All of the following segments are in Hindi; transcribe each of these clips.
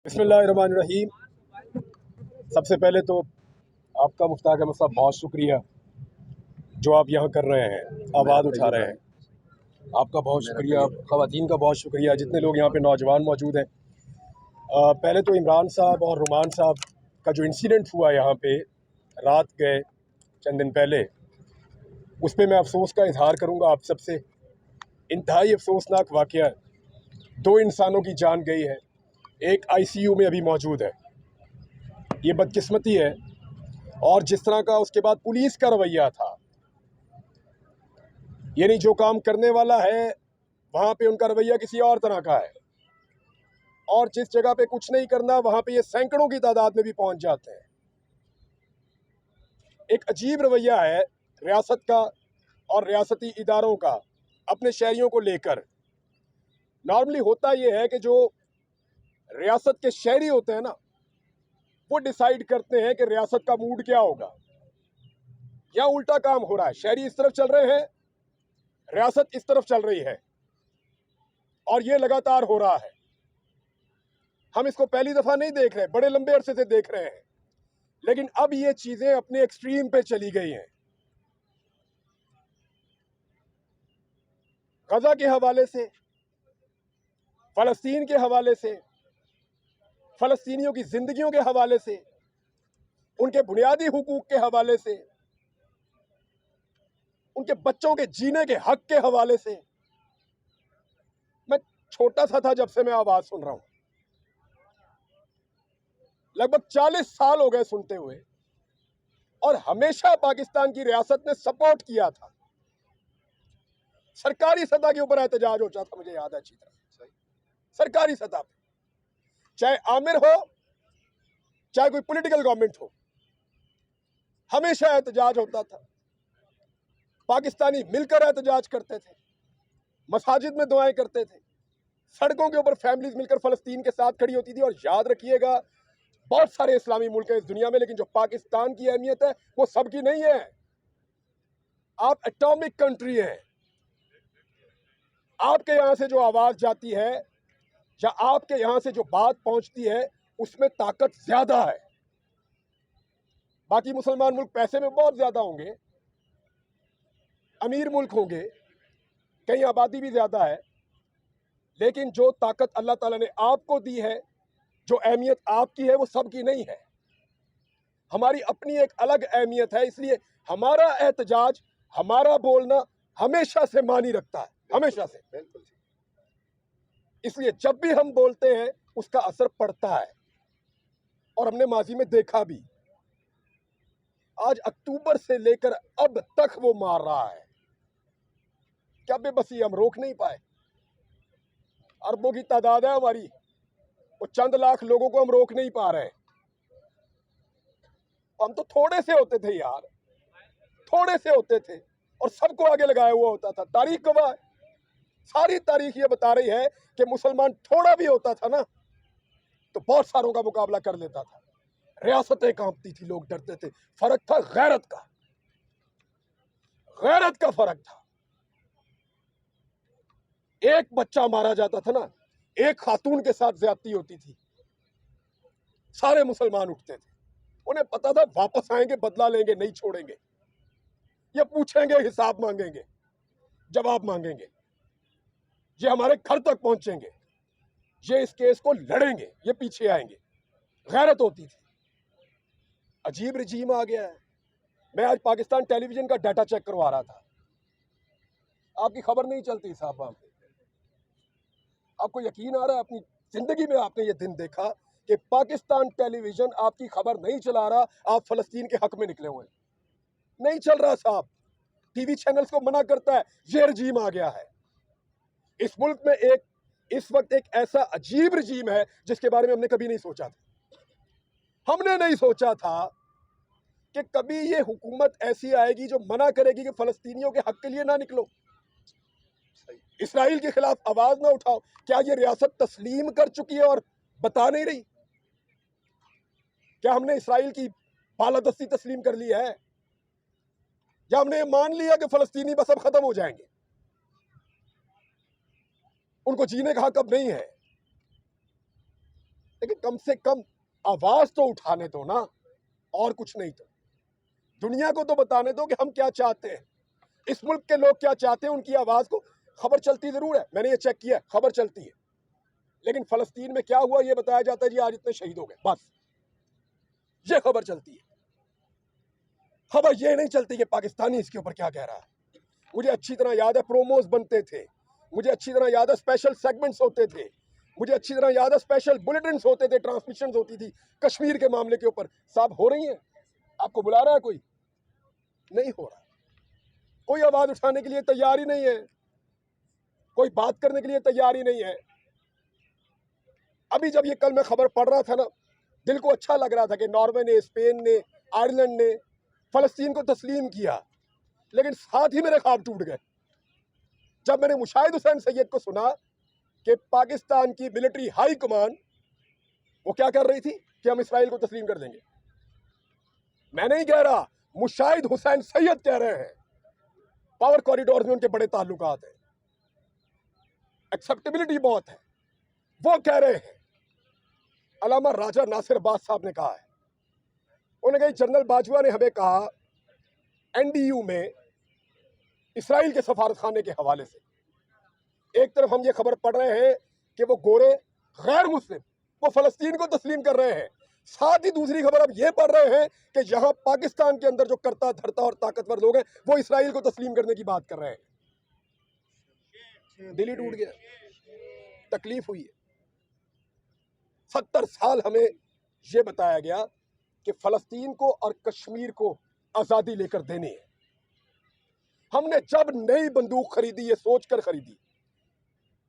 बिस्मिल्लाहिर्रहमानिर्रहीम। सबसे पहले तो आपका मुफ्ताक अहमद साहब बहुत शुक्रिया जो आप यहाँ कर रहे हैं, आवाज़ उठा रहे हैं। आपका बहुत शुक्रिया, ख़वातीन का बहुत शुक्रिया, जितने लोग यहाँ पे नौजवान मौजूद हैं। पहले तो इमरान साहब और रुमान साहब का जो इंसिडेंट हुआ यहाँ पे रात गए चंद दिन पहले, उस पर मैं अफसोस का इजहार करूँगा आप सबसे। इंतहाई अफसोसनाक वाक़या है। 2 इंसानों की जान गई है, एक ICU में अभी मौजूद है। ये बदकिस्मती है। और जिस तरह का उसके बाद पुलिस का रवैया था, यानी जो काम करने वाला है वहाँ पे उनका रवैया किसी और तरह का है, और जिस जगह पे कुछ नहीं करना वहाँ पे ये सैकड़ों की तादाद में भी पहुँच जाते हैं। एक अजीब रवैया है रियासत का और रियासती इदारों का अपने शहरियों को लेकर। नॉर्मली होता ये है कि जो रियासत के शहरी होते हैं ना, वो डिसाइड करते हैं कि रियासत का मूड क्या होगा। या उल्टा काम हो रहा है, शहरी इस तरफ चल रहे हैं, रियासत इस तरफ चल रही है, और ये लगातार हो रहा है। हम इसको पहली दफा नहीं देख रहे, बड़े लंबे अरसे से देख रहे हैं, लेकिन अब ये चीजें अपने एक्सट्रीम पे चली गई हैं। गजा के हवाले से, फलस्तीन के हवाले से, फलस्तीनियों की जिंदगियों के हवाले से, उनके बुनियादी हुकूक के हवाले से, उनके बच्चों के जीने के हक के हवाले से। मैं छोटा सा था जब से मैं आवाज सुन रहा हूं, लगभग 40 साल हो गए सुनते हुए, और हमेशा पाकिस्तान की रियासत ने सपोर्ट किया था। सरकारी सतह के ऊपर एहतजाज होता था, मुझे याद है अच्छी तरह। सरकारी सतह पे, चाहे आमिर हो चाहे कोई पॉलिटिकल गवर्नमेंट हो, हमेशा एहतजाज होता था। पाकिस्तानी मिलकर एहतजाज करते थे, मसाजिद में दुआएं करते थे, सड़कों के ऊपर फैमिलीज मिलकर फलस्तीन के साथ खड़ी होती थी। और याद रखिएगा, बहुत सारे इस्लामी मुल्क हैं इस दुनिया में, लेकिन जो पाकिस्तान की अहमियत है वो सबकी नहीं है। आप एटॉमिक कंट्री हैं। आपके यहां से जो आवाज जाती है या आपके यहां से जो बात पहुंचती है, उसमें ताकत ज्यादा है। बाकी मुसलमान मुल्क पैसे में बहुत ज्यादा होंगे, अमीर मुल्क होंगे, कहीं आबादी भी ज्यादा है, लेकिन जो ताकत अल्लाह ताला ने आपको दी है, जो अहमियत आपकी है, वो सबकी नहीं है। हमारी अपनी एक अलग अहमियत है, इसलिए हमारा एहतजाज, हमारा बोलना हमेशा से मानी रखता है, हमेशा से। बिल्कुल। इसलिए जब भी हम बोलते हैं उसका असर पड़ता है, और हमने माजी में देखा भी। आज अक्टूबर से लेकर अब तक वो मार रहा है। क्या बेबसी, हम रोक नहीं पाए? अरबों की तादाद है हमारी, वो चंद लाख लोगों को हम रोक नहीं पा रहे। हम तो थोड़े से होते थे यार, थोड़े से होते थे और सबको आगे लगाया हुआ होता था। तारीख गवाह है, सारी तारीख ये बता रही है कि मुसलमान थोड़ा भी होता था ना तो बहुत सारों का मुकाबला कर लेता था। रियासतें कांपती थी, लोग डरते थे। फर्क था गैरत का, गैरत का फर्क था। एक बच्चा मारा जाता था ना, एक खातून के साथ ज्यादती होती थी, सारे मुसलमान उठते थे। उन्हें पता था वापस आएंगे, बदला लेंगे, नहीं छोड़ेंगे। ये पूछेंगे, हिसाब मांगेंगे, जवाब मांगेंगे, ये हमारे घर तक पहुंचेंगे, ये इस केस को लड़ेंगे, ये पीछे आएंगे। गैरत होती थी। अजीब रजीम आ गया है। मैं आज पाकिस्तान टेलीविजन का डाटा चेक करवा रहा था, आपकी खबर नहीं चलती साहब वहां पे। आपको यकीन आ रहा है, अपनी जिंदगी में आपने ये दिन देखा कि पाकिस्तान टेलीविजन आपकी खबर नहीं चला रहा, आप फलस्तीन के हक में निकले हुए? नहीं चल रहा साहब। टीवी चैनल्स को मना करता है। ये रजीम आ गया है इस मुल्क में। इस वक्त एक ऐसा अजीब रजीम है जिसके बारे में हमने कभी नहीं सोचा था। हमने नहीं सोचा था कि कभी ये हुकूमत ऐसी आएगी जो मना करेगी कि फलस्तीनियों के हक के लिए ना निकलो, इसराइल के खिलाफ आवाज ना उठाओ। क्या ये रियासत तस्लीम कर चुकी है और बता नहीं रही? क्या हमने इसराइल की बालादस्ती तस्लीम कर ली है, या हमने मान लिया कि फलस्तीनी बस अब खत्म हो जाएंगे, उनको जीने का हक अब नहीं है? लेकिन कम से कम आवाज तो उठाने दो ना, और कुछ नहीं तो दुनिया को तो बताने दो कि हम क्या चाहते हैं, इस मुल्क के लोग क्या चाहते हैं, उनकी आवाज को। खबर चलती जरूर है, मैंने ये चेक किया, खबर चलती है, लेकिन फलस्तीन में क्या हुआ ये बताया जाता है, जी आज इतने शहीद हो गए, बस ये खबर चलती है। खबर ये नहीं चलती कि पाकिस्तानी इसके ऊपर क्या कह रहा है। मुझे अच्छी तरह याद है प्रोमोज बनते थे, मुझे अच्छी तरह याद है स्पेशल सेगमेंट्स होते थे, मुझे अच्छी तरह याद है स्पेशल बुलेटिन्स होते थे, ट्रांसमिशन होती थी कश्मीर के मामले के ऊपर। साहब हो रही है, आपको बुला रहा है कोई? नहीं हो रहा, कोई आवाज उठाने के लिए तैयार ही नहीं है, कोई बात करने के लिए तैयार ही नहीं है। अभी जब ये कल मैं खबर पढ़ रहा था ना, दिल को अच्छा लग रहा था कि नॉर्वे ने, स्पेन ने, आयरलैंड ने फलस्तीन को तस्लीम किया, लेकिन साथ ही मेरे ख्वाब टूट गए जब मैंने मुशाहिद हुसैन सैयद को सुना कि पाकिस्तान की मिलिट्री हाई कमान वो क्या कर रही थी कि हम इसराइल को तस्लीम कर देंगे। मैं नहीं कह रहा, मुशाहिद हुसैन सैयद कह रहे हैं। पावर कॉरिडोर में उनके बड़े ताल्लुकात हैं, एक्सेप्टेबिलिटी बहुत है, वो कह रहे हैं। अल्लामा राजा नासिर अब्बास साहब ने कहा है, उन्होंने कहा जनरल बाजवा ने हमें कहा एनडीयू में इसराइल के सफारतखाने के हवाले से, एक तरफ हम ये खबर पढ़ रहे हैं कि वो गोरे गैर मुस्लिम वो फलस्तीन को तस्लीम कर रहे हैं, साथ ही दूसरी खबर अब ये पढ़ रहे हैं कि यहां पाकिस्तान के अंदर जो करता धरता और ताकतवर लोग हैं वो इसराइल को तस्लीम करने की बात कर रहे हैं। दिल ही टूट गया, तकलीफ हुई है। 70 साल हमें यह बताया गया कि फलस्तीन को और कश्मीर को आजादी लेकर देनी है। हमने जब नई बंदूक खरीदी ये सोचकर खरीदी,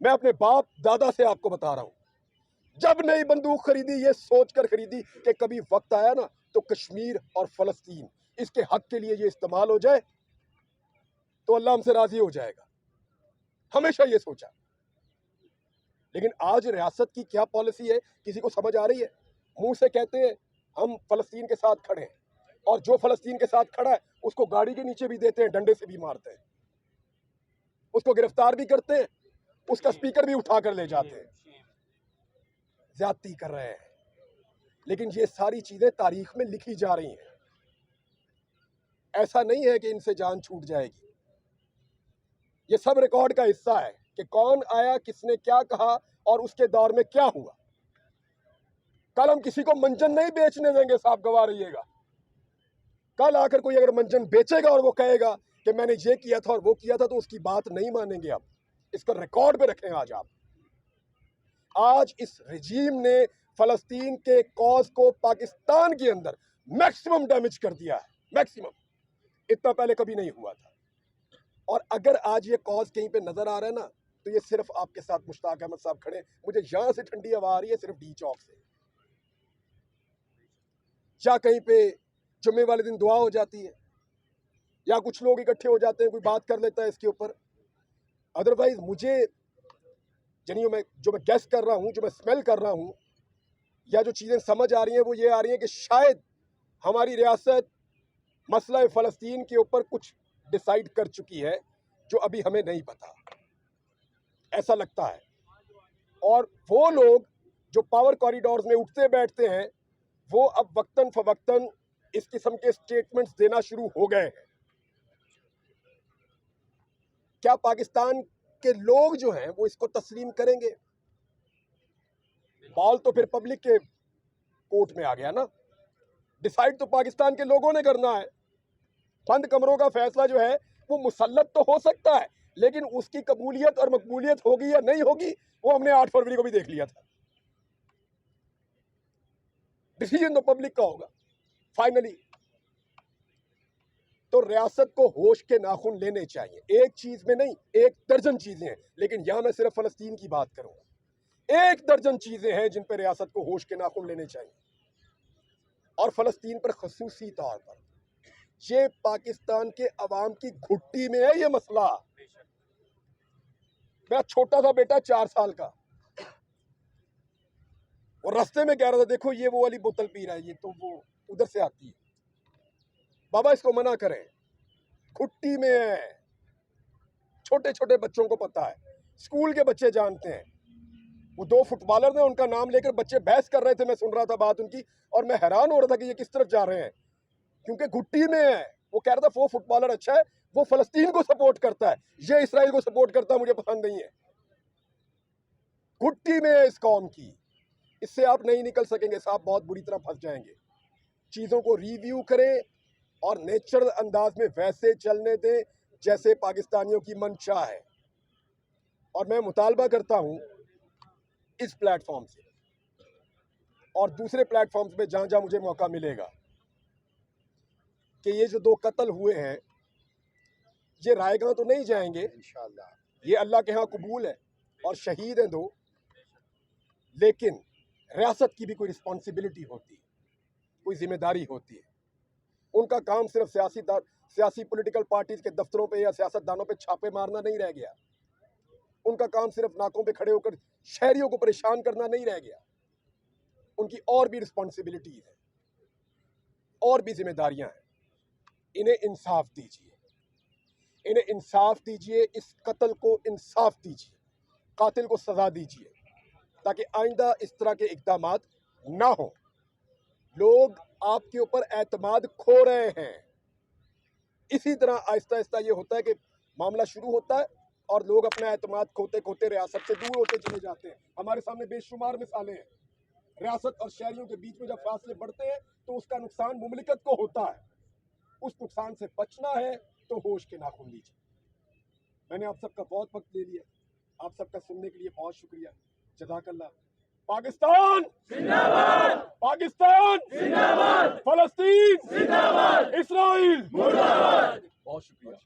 मैं अपने बाप दादा से आपको बता रहा हूं, जब नई बंदूक खरीदी ये सोचकर खरीदी कि कभी वक्त आया ना तो कश्मीर और फलस्तीन इसके हक के लिए ये इस्तेमाल हो जाए तो अल्लाह हमसे राजी हो जाएगा, हमेशा ये सोचा। लेकिन आज रियासत की क्या पॉलिसी है किसी को समझ आ रही है? मुंह से कहते हैं हम फलस्तीन के साथ खड़े हैं, और जो फलस्तीन के साथ खड़ा है उसको गाड़ी के नीचे भी देते हैं, डंडे से भी मारते हैं, उसको गिरफ्तार भी करते हैं, उसका स्पीकर भी उठा कर ले जाते हैं, ज्यादती कर रहे हैं। लेकिन ये सारी चीजें तारीख में लिखी जा रही हैं, ऐसा नहीं है कि इनसे जान छूट जाएगी। ये सब रिकॉर्ड का हिस्सा है कि कौन आया, किसने क्या कहा और उसके दौर में क्या हुआ। कल हम किसी को मंजन नहीं बेचने देंगे, साहब गवाह रहिएगा। कल आकर कोई अगर मंजन बेचेगा और वो कहेगा कि मैंने ये किया था और वो किया था, तो उसकी बात नहीं मानेंगे। अब इसका रिकॉर्ड पे रखें। आज इस रिजीम ने फलस्तीन के कॉज को पाकिस्तान के अंदर मैक्सिमम डैमेज कर दिया है, मैक्सिमम। इतना पहले कभी नहीं हुआ था। और अगर आज ये कॉज कहीं पे नजर आ रहा है ना, तो ये सिर्फ आपके साथ मुश्ताक अहमद साहब खड़े। मुझे यहां से ठंडी हवा आ रही है सिर्फ डी चौक से, या कहीं पे जुम्मे वाले दिन दुआ हो जाती है, या कुछ लोग इकट्ठे हो जाते हैं, कोई बात कर लेता है इसके ऊपर। अदरवाइज मुझे जो मैं गैस कर रहा हूं, जो मैं स्मेल कर रहा हूं, या जो चीजें समझ आ रही हैं वो ये आ रही है कि शायद हमारी रियासत मसला फलस्तीन के ऊपर कुछ डिसाइड कर चुकी है जो अभी हमें नहीं पता, ऐसा लगता है। और वो लोग जो पावर कॉरिडोर्स में उठते बैठते हैं वो अब वक्तन फवक्तन इस किस्म के स्टेटमेंट्स देना शुरू हो गए हैं। क्या पाकिस्तान के लोग जो हैं वो इसको तस्लीम करेंगे? बॉल तो फिर पब्लिक के कोर्ट में आ गया ना। डिसाइड तो पाकिस्तान के लोगों ने करना है। बंद कमरों का फैसला जो है वो मुसल्लत तो हो सकता है, लेकिन उसकी कबूलियत और मकबूलियत होगी या नहीं होगी वो हमने 8 फरवरी को भी देख लिया था। डिसीजन तो पब्लिक का होगा फाइनली। तो रियासत को होश के नाखून लेने चाहिए। एक चीज में नहीं, 1 दर्जन चीजें हैं, लेकिन यहां मैं सिर्फ फलस्तीन की बात करूंगा। 1 दर्जन चीजें हैं जिन पर रियासत को होश के नाखून लेने चाहिए। और फलस्तीन पर खसूसी तौर पर ये पाकिस्तान के अवाम की घुट्टी में है ये मसला। मेरा छोटा सा बेटा 4 साल का, वो रास्ते में कह रहा था देखो ये वो वाली बोतल पी रहा है, ये तो वो उधर से आती है, बाबा इसको मना करें, घुट्टी में है। छोटे छोटे बच्चों को पता है, स्कूल के बच्चे जानते हैं। वो 2 फुटबॉलर ने उनका नाम लेकर बच्चे बहस कर रहे थे, मैं सुन रहा था बात उनकी, और मैं हैरान हो रहा था कि ये किस तरफ जा रहे हैं, क्योंकि घुट्टी में है। वो कह रहा था वो फुटबॉलर अच्छा है, वो फलस्तीन को सपोर्ट करता है, ये इसराइल को सपोर्ट करता है, मुझे पसंद नहीं है। घुट्टी में है इस कौम की, इससे आप नहीं निकल सकेंगे साहब, बहुत बुरी तरह फंस जाएंगे। चीज़ों को रिव्यू करें और नेचुरल अंदाज में वैसे चलने दें जैसे पाकिस्तानियों की मंशा है। और मैं मुतालबा करता हूं इस प्लेटफॉर्म से और दूसरे प्लेटफॉर्म्स पे जहां जहां मुझे मौका मिलेगा कि ये जो 2 कत्ल हुए हैं ये रायगां तो नहीं जाएंगे इंशाअल्लाह, ये अल्लाह के यहाँ कबूल है और शहीद हैं 2, लेकिन रियासत की भी कोई रिस्पॉन्सिबिलिटी होती है, कोई जिम्मेदारी होती है। उनका काम सिर्फ सियासी पॉलिटिकल पार्टीज के दफ्तरों पे या सियासतदानों पे छापे मारना नहीं रह गया। उनका काम सिर्फ नाकों पे खड़े होकर शहरियों को परेशान करना नहीं रह गया। उनकी और भी रिस्पॉन्सिबिलिटीज है और भी जिम्मेदारियां हैं। इन्हें इंसाफ दीजिए, इन्हें इंसाफ दीजिए, इस कत्ल को इंसाफ दीजिए, कातिल को सजा दीजिए, ताकि आइंदा इस तरह के इक़दामात ना हो। लोग आपके ऊपर एतमाद खो रहे हैं। इसी तरह आहिस्ता आहिस्ता ये होता है कि मामला शुरू होता है और लोग अपना एतमाद खोते खोते रियासत से दूर होते चले जाते हैं। हमारे सामने बेशुमार मिसालें हैं। रियासत और शहरियों के बीच में जब फासले बढ़ते हैं तो उसका नुकसान मुमलिकत को होता है। उस नुकसान से बचना है तो होश के नाखून लीजिए। मैंने आप सबका बहुत वक्त ले लिया, आप सबका सुनने के लिए बहुत शुक्रिया। जज़ाकल्लाह। पाकिस्तान जिंदाबाद, पाकिस्तान जिंदाबाद, फलस्तीन जिंदाबाद, इसराइल मुर्दाबाद। बहुत शुक्रिया।